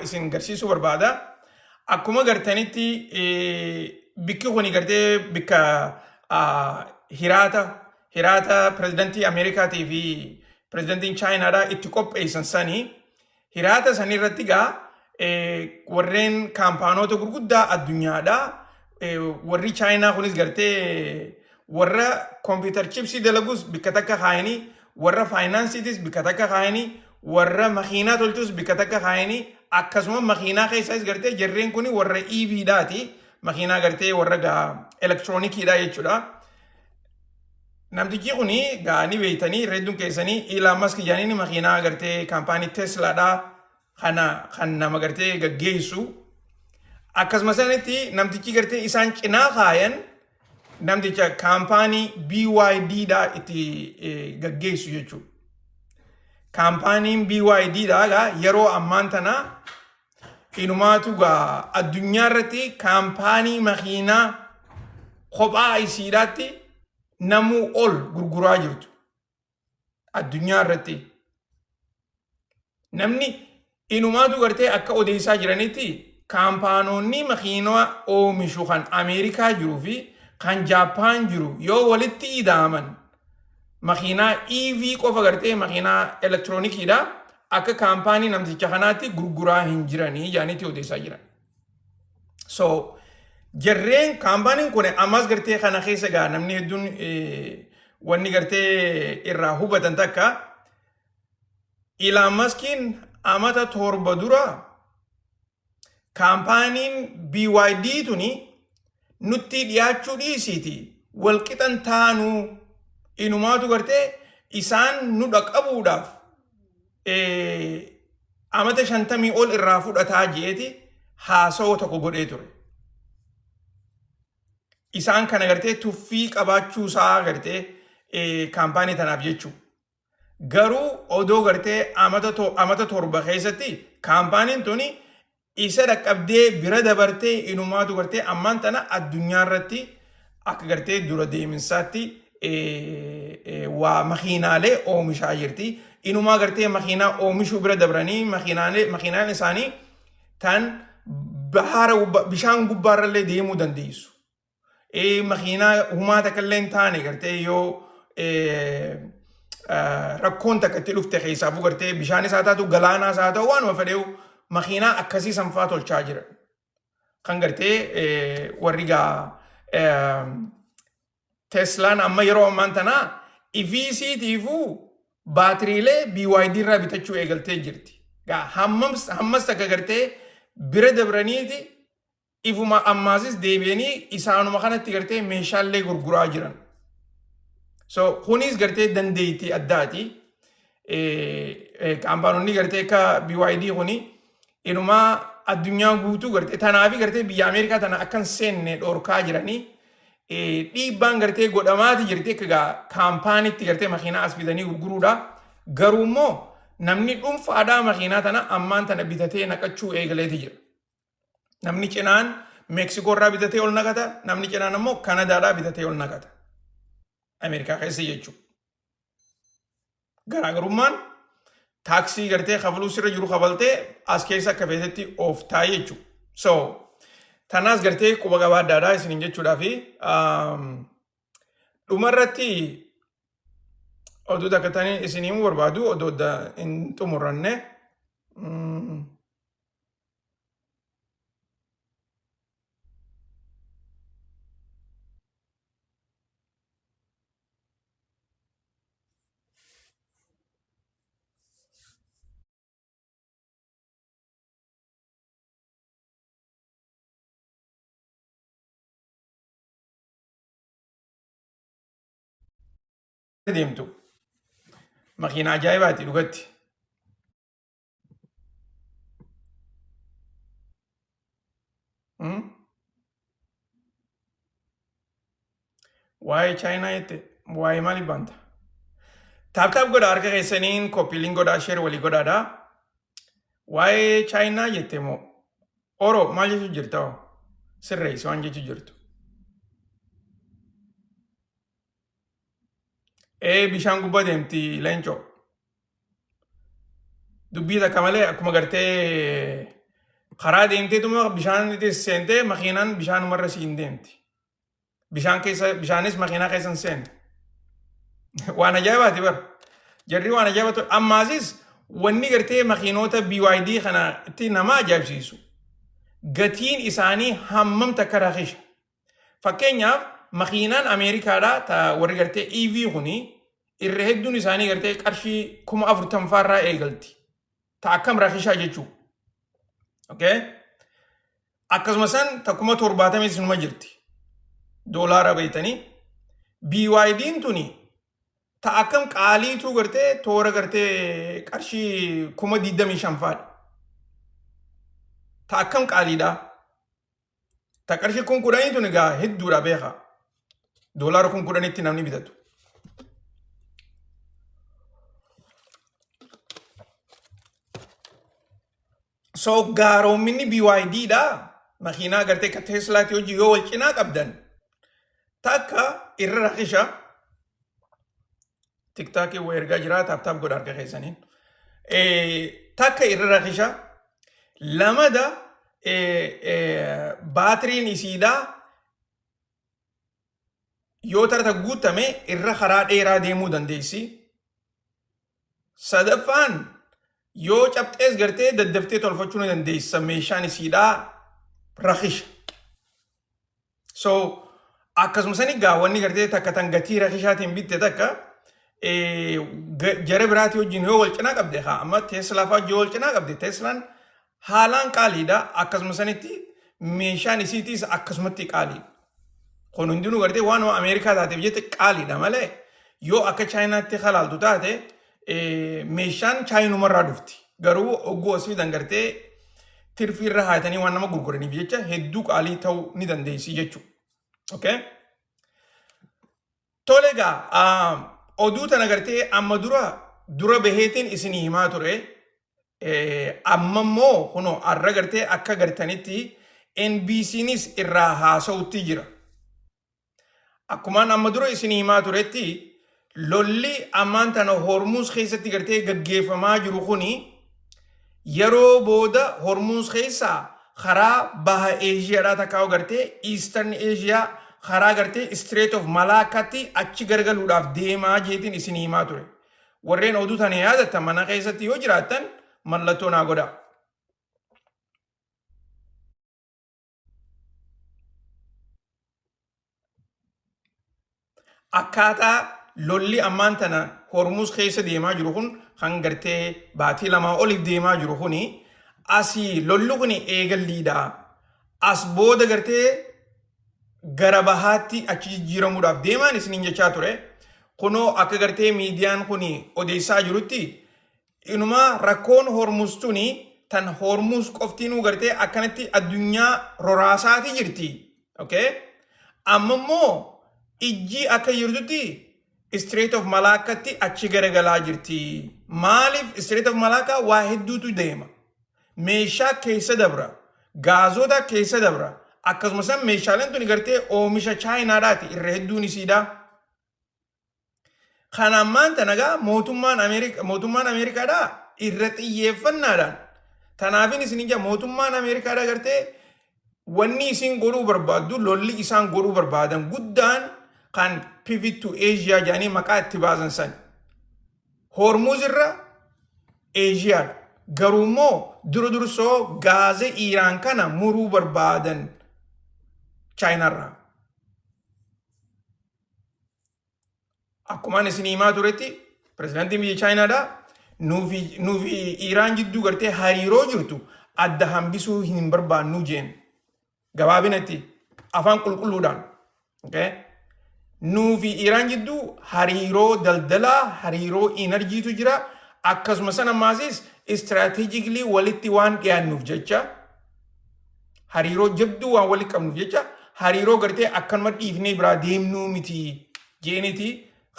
isin garsiisuu barbaada. Akkuma gartanitti bikki kuni gartee bikka hiraata pirezidantii Ameerikaatii fi pirezidantiin Chaayinaadhaa itti qopheessan sanii hiraata sanii irratti gaa warreen kaampaanoota gurguddaa addunyaadhaa warri Chaayinaa kunis gartee warra kompiitar chipsii dalagus bikka takka kaayanii warra faayinaansiitis bikka takka kaayanii warra makiinaa tolchus bikka takka kaayanii akkasuma makiinaa keessaas gartee jarreen kuni warra EVdhaati makiinaa gartee warra gaa elektiroonikiidha jechuudha. Namtichi kuni gaa ni beeytanii reedduun keessanii Elon Musk jaaniin makiinaa gartee kaampaanii Teslaadha kan nama gartee gaggeessu. Akkasuma sanitti namtichi gartee isaan cinaa kaayan namticha kaampaanii BYDdha itti gaggeessu jechuudha. Kaampaaniin BYDdha yeroo ammaan tana inumaatu gaa addunyaa irratti kaampaanii makiinaa kophaa isiidhaatti namuu ol gurguraa jirtu. Addunyaa irratti namni inumaatu gartee akka odeessaa jiranitti kaampaanoonni makiinaa oomishu kan Ameerikaa jiruu fi kan Jaappaan jiru yoo walitti idaaman makiinaa EV qofa gartee makiinaa elektiroonikiidha akka kaampaanii namticha kanaatti gurguraa hin jiranii jaanitti odeessaa jiran. So jarreen kaampaaniin kun ammas gartee kana keessa gaa namni hedduun wanni gartee irraa hubatan takka Elon Muskiin amata 7 dura kaampaaniin BYD tuni nutti dhiyaachuu dhiisiiti walqixan taanuu inumaatu gartee isaan nu dhaqabuudhaaf amata 50 ol irraa fudhataa jeeti haasawaa tokko godhee ture. Isaan kana gartee tuffii qabaachuu isaa gartee kaampaanii tanaaf jechuu. Garuu odoo gartee amata 7 keessatti kaampaaniin tuni isa dhaqqabdee bira dabartee inumaatu gartee ammaan tana addunyaa irratti akka gartee dura deeminsaatti waa makiinaalee oomishaa jirti. Inumaa gartee makiinaa oomishuu bira dabranii makiinaan isaanii tan bishaan gubbaarrallee deemuu dandeessu. Makiinaa humaa takkallee hin taane gartee yoo rakkoon takka itti dhufte keessaafuu gartee bishaan isaa taatu galaanaa isaa ta'u waanuma fedheewu makiinaa akkasii sanfaa tolchaa jira. Kan gartee warri gaa Teslaan amma yeroo ammaan tanaa EVsiitiifuu baatiriilee BYD irraa bitachuu eegaltee jirti. Gaa hammas takka gartee bira dabraniiti ifuma ammaasis deebi'anii isaanuma kanatti gartee meeshaalee gurguraa jiran. So kunis gartee dandeettii addaati. Kaampaanonni gartee akka BYD kuni inumaa addunyaa guutuu gartee tanaafi gartee biyya Ameerikaa tana akkan seenne dhorkaa jiranii dhiibbaan gartee godhamaati jirti akka kaampaaniitti gartee makiinaa as bitanii gurguruudha. Garuu immoo namni dhuunfaadhaa makiinaa tana ammaan tana bitatee naqachuu eegaleeti jira. Namni cinaan Meeksikoo irraa bitatee ol naqata, namni cinaan immoo Kanadaadhaa bitatee ol naqata. Ameerikaa keessa jechuudha. Garaagarummaan taaksii gartee kafaluu sirra jiru kafaltee as keessa akka feetetti ooftaa jechuudha. So tanaas gartee quba gabaaddaadhaa isiniin jechuudhaa fi dhumarratti oduu takka tanii isiniin barbaadu odoo hin xumuranne deemtu makiinaa ajaa'ibaati dhugatti. Waa'ee Chaayinaa jette waa'ee maaliif banta? Taaptaap godhaa harka keessaniin koppiliin godhaa sheer walii godhaadhaa. Waa'ee Chaayinaa jette moo Oro maal jechuu jirta? Sirreessi waan jechuu jirtu. Bishaan gubbaa deemti leencoo. Dubbii takka malee akkuma gartee karaa deemteetuma bishaan itti seentee makiinaan bishaanumarra siin deemti. Bishaanis makiinaa keessan seente. Waan ajaa'ibaati bara. Jarri waan ajaa'ibatu ammaasis wanni gartee makiinota BYD kanatti nama ajaa'ibsiisu. Gatiin isaanii hammam takka raakisha. Fakkeenyaaf makiinaan Ameerikaadhaa ta warri gartee EV kuni irra hedduun isaanii gartee qarshii 40,000 eegalti. Ta akkam raakishaa jechuu. Okay? Akkasuma san takkuma 70 sinuma jirti. Doolaara beeytanii. BYD'n tuni ta akkam qaaliitu gartee toora gartee qarshii 25,000 ta akkam qaaliidha. Ta qarshii 10,000 tuni gaa hedduudha beeka. Doolaara 10,000tti namni bitatu. So gaaroominni BYD dha. Makiinaa gartee ka Teslaati hojii yoo wal cinaa qabdan. Takka irra raakisha. TikTok waa ergaa jira taap godha harka keessaniin. Takka irra raakisha. Lamada baatiriin isiidhaa yoo tarata guutame irra karaa dheeraa deemuu dandeessi. Sadaffaan yoo cabxees gartee daddaftee tolfachuu ni dandeessa meeshaan isiidhaa raakisha. So akkasuma sani gaawwanni gartee takka tan gatii raakishaatiin bitte takka jara biraati wajjin yoo wal cinaa qabde haa amma Teslaa fa'aa yoo wal cinaa qabde Teslaan haalaan qaaliidha akkasuma sanitti meeshaan isiitiis akkasumatti qaaliidha. Kun hundinuu gartee waan Ameerikaa taateef jette qaaliidha malee yoo akka Chaayinaatti halaaltu taate meeshaan Chaayinumarraa dhufti. Garuu ogguu asii dangartee tirfiirra haatanii waan nama gurguraniif jecha hedduu qaalii ta'uu ni dandeessi jechuudha. Okay? Tolegaa oduu tana gartee amma dura baheetiin isinii himaa ture. Amma immoo kuno arra gartee akka gartanitti NBCnis irraa haasa'utti jira. Akkumaan amma dura isinii himaa turetti lolli ammaan tana Hormuuz keessatti gartee gaggeeffamaa jiru kuni yeroo booda Hormuuz keessaa karaa baha Eeshiyaadhaa takkaa'u gartee Eastern Asia karaa gartee Strait of Malakkaatti achi gargaluudhaaf deemaa jeetiin isinii himaa ture. Warreen oduu tana yaadattan mana keessatti yoo jiraattan mallattoo naa godhaa. Akkaataa lolli ammaan tana Hormuuz keessa deemaa jiru kun kan gartee baatii lamaa oliif deemaa jiru kuni asii lolli kun eegalliidha. As booda gartee gara bahaatti achi jijjiiramuudhaaf deemaan isiniin jechaa ture. Kunoo akka gartee miidiyaan kun odeessaa jirutti inuma rakkoon Hormuuz tuni tan Hormuuz qoftiinuu gartee akkanatti addunyaa roraasaati jirti. Okay? Amma immoo ijji akka jirtutti Strait of Malakkaatti achi garagalaa jirti. Maaliif Strait of Malakkaa waa hedduutu deema. Meeshaa keessa dabra. Gaazota keessa dabra. Akkasumas meeshaaleen tuni gartee oomisha Chaayinaadhaati irra hedduun isiidha. Kan ammaan tanagaa mootummaan Ameerikaadhaa irra xiyyeeffannaadhaan. Tanaafin isin ija mootummaan Ameerikaadhaa gartee wanni isin godhuu barbaaddu lolli isaan godhuu barbaadan guddaan kan pivot to Asia jedhanii maqaa itti baasan san. Hormuuz irra Asiyaadha. Garuu immoo dursoo gaazee Iraan kana muruu barbaadan Chaayinaarraa. Akkumaan isin himaa turetti pirezidaantiin biyya Chaayinaadhaa nuufi Iraan jidduu gartee hariiroo jirtu adda hambisuu hin barbaannu jeen. Gabaabinatti afaan qulqulluudhaan. Okay? Nuufi Iraan jidduu hariiroo daldalaa, hariiroo enerjiitu jira. Akkasuma sana maasis strategically walitti waan dhiyaannuuf jecha hariiroo jabduu waan walitti qabnuuf jecha hariiroo gartee akkanuma dhiifnee biraa deemnuu miti jeeniti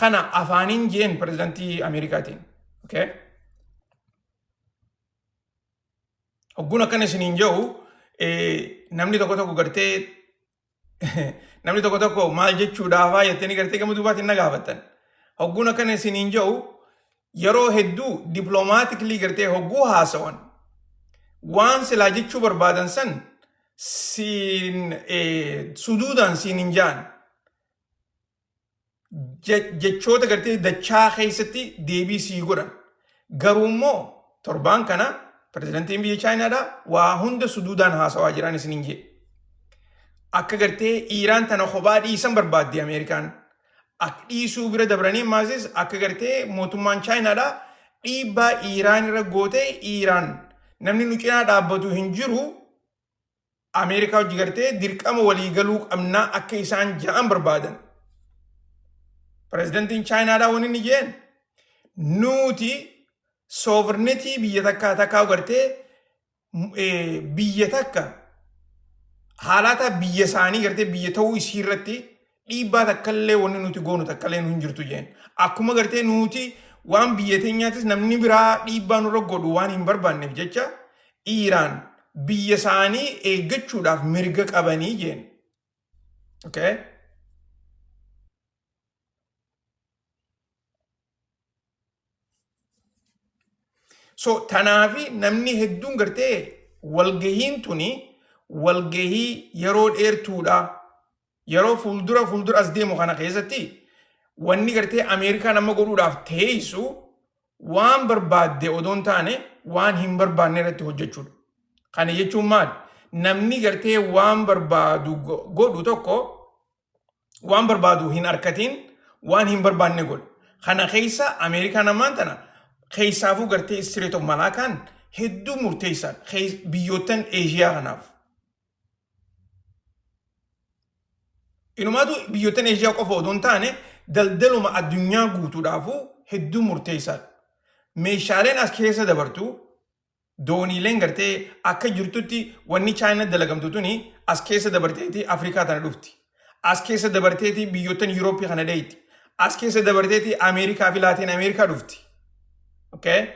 kana afaaniin jeen pirezidaantii Ameerikaatiin. Okay? Hogguun akkana isiniin jedhu namni tokko gartee namni tokko maal jechuudhaafaa jettanii gartee gama duubaatiin na gaafattan. Hogguun akkana isiniin jedhu yeroo hedduu diplomaatikilii gartee hogguu haasawan waan silaa jechuu barbaadan san siin suduudhaan siin hin jaan jechoota gartee dachaa keessatti deebii sii godhan. Garuu immoo torbaan kana pirezidantiin biyya Chaayinaadhaa waa hunda suduudhaan haasawaa jiran isin hin jee. Akka gartee Iiraan tana kophaa dhiisan barbaadde Ameerikaan. Akka dhiisuu bira dabranii maasis akka gartee mootummaan Chaayinaadhaa dhiibbaa Iiraan irra gootee Iiraan namni nu cinaa dhaabbatu hin jiru Ameerikaa hojii gartee dirqama waliigaluu qabnaa akka isaan ja'an barbaadan. Pirezidantiin Chaayinaadhaa waan inni jeen nuti sovereignty biyya takkaa gartee biyya takka haalata biyya isaanii gartee biyya ta'uu isii irratti dhiibbaa takkallee wanni nuti goonu takkallee nu hin jirtu jeen. Akkuma gartee nuti waan biyya teenyaatis namni biraa dhiibbaa nurra godhu waan hin barbaanneef jecha Iiraan biyya isaanii eeggachuudhaaf mirga qabanii jeen. Okay? So tanaafi namni hedduun gartee walgahiin tuni walgahii yeroo dheertuudha. Yeroo fuuldura as deemu kana keessatti wanni gartee Ameerikaan amma godhuudhaaf teessu waan barbaadde odoon taane waan hin barbaanne irratti hojjechuudha. Kana jechuun maal? Namni gartee waan barbaadu godhu tokko waan barbaadu hin arkatiin waan hin barbaanne godhu. Kana keessa Ameerikaan ammaan tana keessaafuu gartee Strait of Malaakaan hedduu murteessaa biyyoottan Eeshiyaa kanaaf. Inumaatu biyyoottan Eeshiyaa qofa odoon taane daldaluma addunyaa guutuudhaafuu hedduu murteessaadha. Meeshaaleen as keessa dabartu dooniileen gartee akka jirtutti wanni Chaayinaa dalagamtu tuni as keessa dabarteeti Afrikaa tana dhufti. As keessa dabarteeti biyyoottan Yurooppii kana dheeyti. As keessa dabarteeti Ameerikaa fi Laatiin Ameerikaa dhufti. Okay?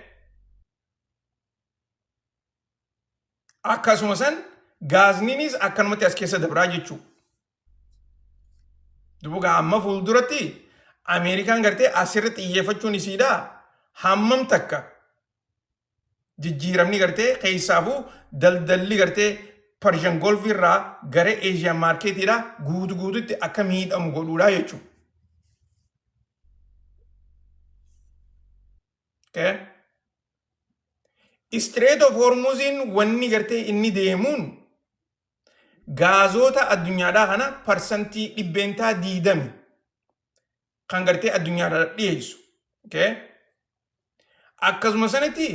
Akkasuma san gaazniinis akkanumatti as keessa dabraa jechuudha. Dubugaa amma fuulduratti Ameerikaan gartee asirratti xiyyeeffachuun isiidhaa hammam takka jijjiiramni gartee keessaafuu daldalli gartee Persian Gulf irraa gara Asian marketiidhaa guutuutti akka miidhamu godhuudhaa jechuudha. Okay? Strait of Hormuzin wanni gartee inni deemuun gaazota addunyaadhaa kana parsantii 20% kan gartee addunyaadhaa dhiyeessu. Okay? Akkasuma sanatti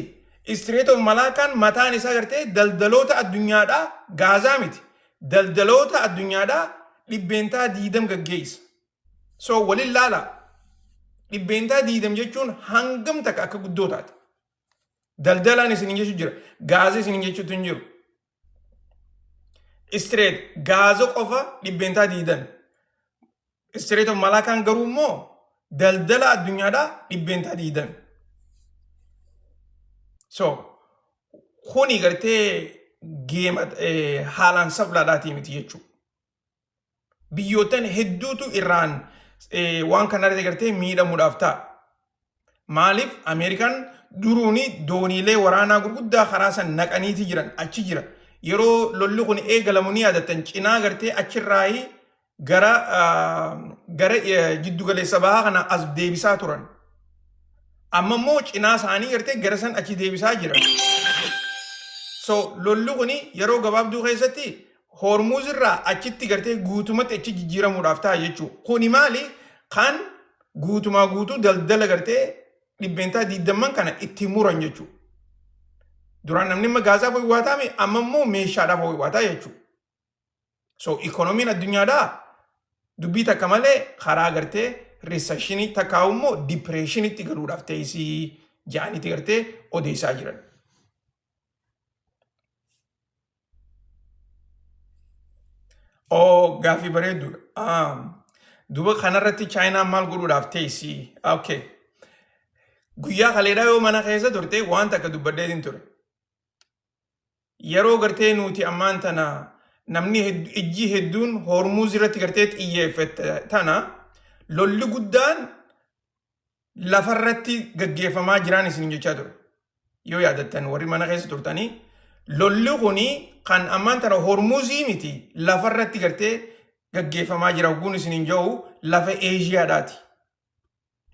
Strait of Malaakaan mataan isaa gartee daldaloota addunyaadhaa gaazaa miti. Daldaloota addunyaadhaa 20% gaggeessa. So waliin laala. 20% jechuun hangam takka akka guddoo taate. Daldalaan isin jechuun jira. Gaazii isin jechuutu hin jiru. Strait gaaza qofa 20%. Strait of Malaakaan garuu immoo daldala addunyaadhaa 20%. So kuni gartee geema haalaan saflaadhaatii miti jechuudha. Biyyoottan hedduutu irraan waan kanarratti gartee miidhamuudhaaf ta'a. Maaliif Ameerikaan duruuni dooniilee waraanaa gurguddaa karaa san naqaniiti jiran achi jira. Yeroo lolli kun eegalamu ni yaadattan cinaa gartee achirraayi gara jiddu galeessa bahaa kana as deebisaa turan. Amma immoo cinaa isaanii gartee gara san achi deebisaa jiran. So lolli kun yeroo gabaabduu keessatti Hormuz irraa achitti gartee guutumatti achi jijjiiramuudhaaf ta'a jechuudha. Kuni maali? Kan guutumaa guutuu daldala gartee 20% kana itti muran jechuudha. Duraan namni magaazaaf ho'iwaataame amma immoo meeshaadhaaf ho'iwaataa jechuudha. So ikoonomiin addunyaadhaa dubbii takka malee karaa gartee recessionii takkaa'u immoo depressionitti galuudhaaf teessii ja'anitti gartee odeessaa jiran. Oh, gaaffii bareedduudha. Duba kanarratti Chaayinaan maal godhuudhaaf teessii? Okay. Guyyaa kaleedhaa yoo mana keessa turte waan takka dubbaddeetiin ture. Yeroo gartee nuti ammaan tana namni ijji hedduun Hormuz irratti gartee xiyyeeffate tana lolli guddaan lafarratti gaggeeffamaa jiraan isin jechaa ture. Yoo yaadattan warri mana keessa turtanii lolli kuni kan ammaan tana hormuzii miti lafarratti gartee gaggeeffamaa jira oguun isiniin jiru lafa Eeshiyaadhaati.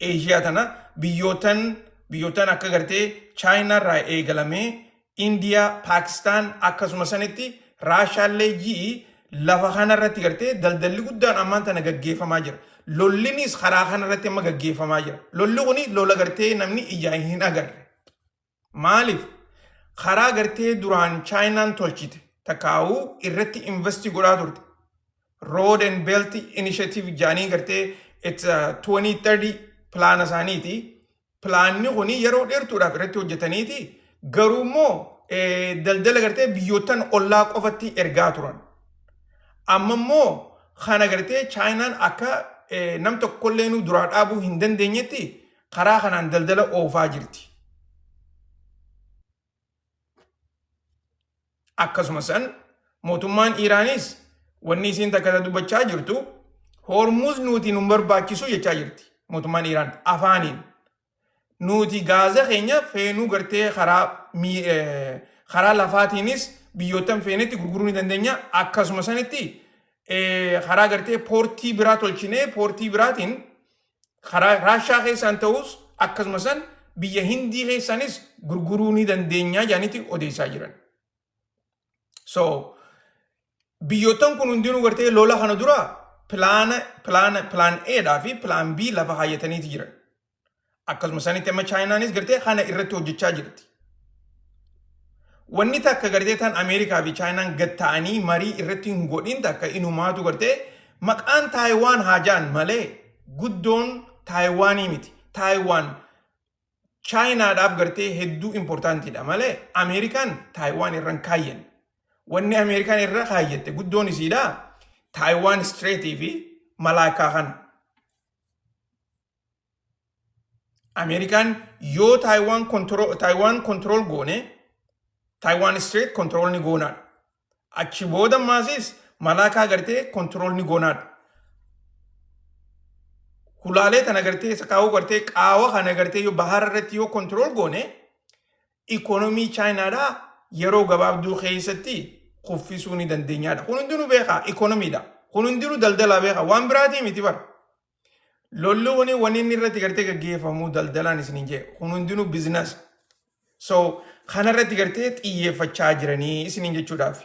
Eeshiyaa tana biyyootan akka gartee Chaayinaarraa eegalamee Indiyaa, Paakistaan akkasuma sanitti Raashaallee ji'i lafa kanarratti gartee daldalli guddaan ammaan tana gaggeeffamaa jira. Lollinis karaa kanarratti amma gaggeeffamaa jira. Lolli kuni lola gartee namni ijaan hin agarre. Maaliif? Karaa gartee duraan Chaayinaan tolchite takkaa'uu irratti investi godhaa turte. Road and Belt Initiative jaanii gartee it's 2030 plaana isaaniiti. Plaanni kuni yeroo dheertuudhaaf irratti hojjetaniiti. Garuu immoo daldala gartee biyyootan ollaa qofatti ergaa turan. Amma immoo kana gartee Chaayinaan akka nam tokkollee nu duraa dhaabuu hin dandeenyetti karaa kanaan daldala oofaa jirti. Akkasuma san mootummaan Iraanis wanni isiin takka dubbachaa jirtu Hormuz nuti nu barbaachisu jechaa jirti. Mootummaan Iraan afaaniin nuti gaaza keenya feenuu gartee karaa lafaatiinis biyyootan feenetti gurguruu ni dandeenya. Akkasuma sanitti karaa gartee poortii biraa tolchinee poortii biraatiin karaa Raashaa keessaan ta'us akkasuma san biyya Hindii keessanis gurguruu ni dandeenya jaanitti odeessaa jiran. So biyyootan kun hundinuu gartee lola kana dura plan A fi plan B lafa hayyataniiti jiran. Akkasuma sanitti amma Chaayinaanis gartee kana irratti hojjechaa jirti. Wanni takka gartee tan Ameerikaa fi Chaayinaan gad ta'anii marii irratti hin godhin takka inumaatu gartee maqaan Taayiwaan haajaan malee guddoon Taayiwaanii miti. Taayiwaan Chaayinaadhaaf gartee hedduu importantiidha malee Ameerikaan Taayiwaan irraan kaayyan. Wanni Ameerikaan irra kaayyatte guddoon isiidha Taiwan Strait fi Malaakaa kana. Ameerikaan yoo Taiwan control goone Taiwan Strait control ni goonaadha. Achi booda maasis Malaakaa gartee control ni goonaadha. Hulaalee tana gartee sakaawuu gartee qaawa kana gartee yoo bahara irratti yoo control goone ikonomii Chaayinaadhaa yeroo gabaabduu keessatti kuffisuu ni dandeenyaadha. Kun hundinuu beekaa ikonomiidha. Kun hundinuu daldalaa beekaa waan biraatii miti bara. Lolli wanni inni irratti gartee gaggeeffamuu daldalaan isiniin jee kun hundinuu bizinas. So kanarratti gartee xiyyeeffachaa jiranii isiniin jechuudhaaf.